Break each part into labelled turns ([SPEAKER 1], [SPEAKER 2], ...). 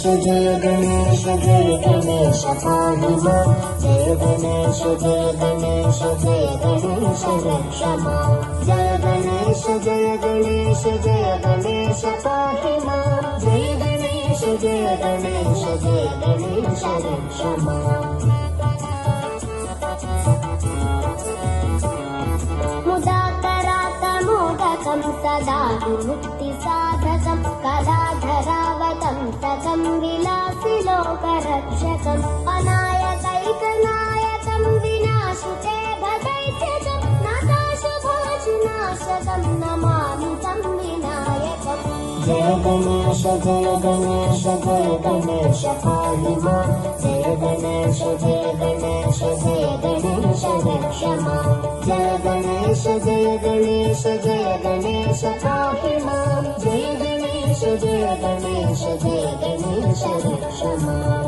[SPEAKER 1] जय गणेश पाहि मां जय गणेश रक्ष मां जय गणेश पाहि मां जय गणेश रक्ष मां मुदाकरातमोदकं सदा विमुक्तिसाधकं कलाधरावतं ततं विलासिलोकरक्षकम् अनायकैकनायकं विनाशिते भदैत्यजं नाशाशुभाशुनाशकं नमामि तं विनायकम् जय गणेश पाहि मां जय गणेश रक्ष मां जय गणेश पाहि मां जय गणेश रक्ष मां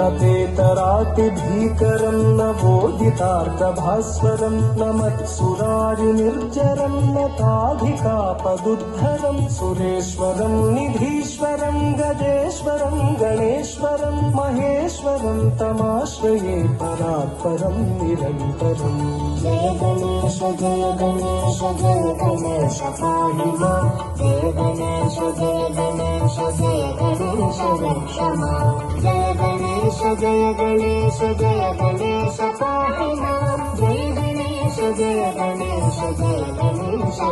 [SPEAKER 2] न तेतरातिभीकरं न बोधितार्कभास्वरं न मत्सुरारिनिर्जरं न ताधिकापदुद्धरं सुरेश्वरं निधीश्वरं गजेश्वरं गणेश्वरं महेश्वरं तमाश्रये परात्परं निरन्तरम्
[SPEAKER 1] जय गणेश पाहि मां जय गणेश रक्ष मां जय गणेश पाहि मां जय गणेश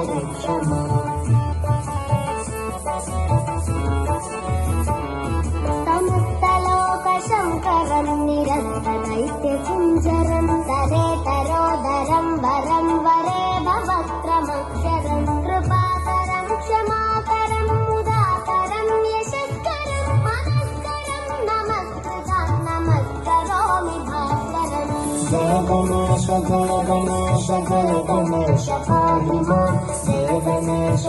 [SPEAKER 1] रक्ष मां समुत्तलोकशङ्करं निरस्तदैत्यकुञ्जरं तरेतरोदरं वरं वरे भवक्रमक्षरं कृपाकरं क्षमाकरं मुदाकरं यशस्करं मनस्करं नमस्कृतं नमस्करोमि भास्करम् जय गणेश पाहि मां जय गणेश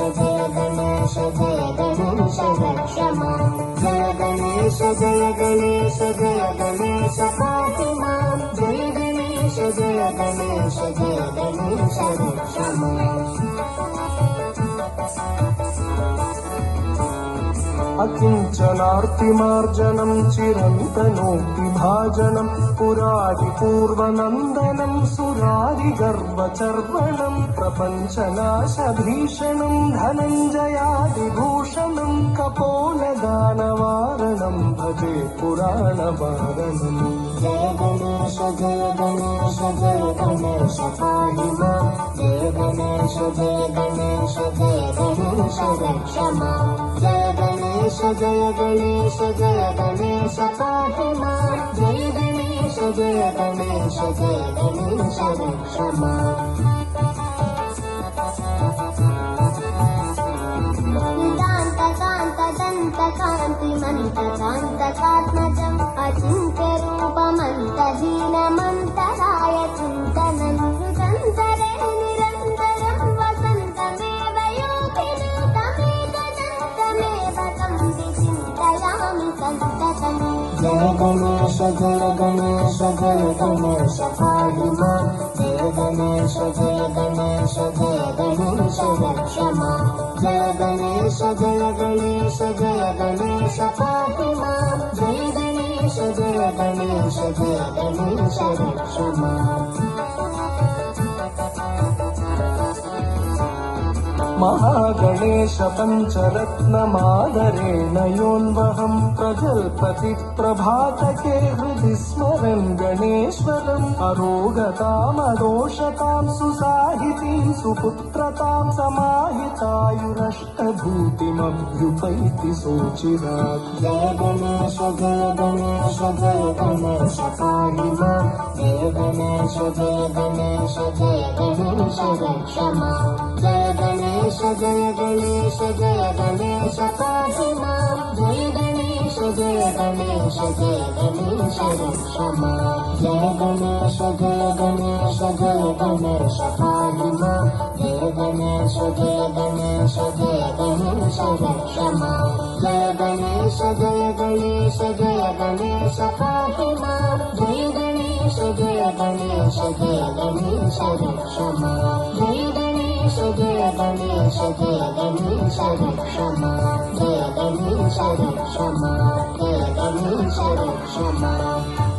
[SPEAKER 1] रक्ष मां जय गणेश पाहि मां जय गणेश रक्ष मां
[SPEAKER 2] अकिञ्चनार्तिमार्जनं चिरन्तनोक्तिभाजनं पुरादिपूर्वनन्दनं सुरादिगर्वचर्वणं प्रपञ्चनाशभीषणं धनञ्जयादिभूषणं कपोलदानवारणं भजे पुराणवारणम्
[SPEAKER 1] जय गणेश पाहि मां जय गणेश रक्ष मां जय गणेश पाहि मां जय गणेश रक्ष मां नितान्तकान्तदन्तकान्तिमन्तकान्तकात्मजम् अचिन्त्यरूपमन्तहीनमन्तराय चिन्तनं हृदन्तरे निरन्तरं वसन्तमेव योगिनो तमेकदन्तमेव तं विचिन्तयामि सन्ततम् जय गणेश पाहि मां जय गणेश रक्ष मां जय गणेश पाहि मां जय गणेश रक्ष मां
[SPEAKER 2] महागणेश पञ्चरत्नमादरेण योन्वहं प्रजल्पति प्रभातके हृदि स्मरन् गणेश्वरम् अरोगतामदोषतां सुसाहितीं सुपुत्रतां समाहितायुरष्टभूतिमभ्युपैति सोचिरात्
[SPEAKER 1] जय गणेश पाहि मां जय गणेश रक्ष मां जय गणेश पाहि मां जय गणेश रक्ष मां जय गणेश पाहि मां जय गणेश रक्ष मां जय गणेश पाहि मां जय गणेश रक्ष मां जय गणेश गणेश जय गणेश जय गणेश रक्ष मां जय गणेश रक्ष मां जय गणेश रक्ष मां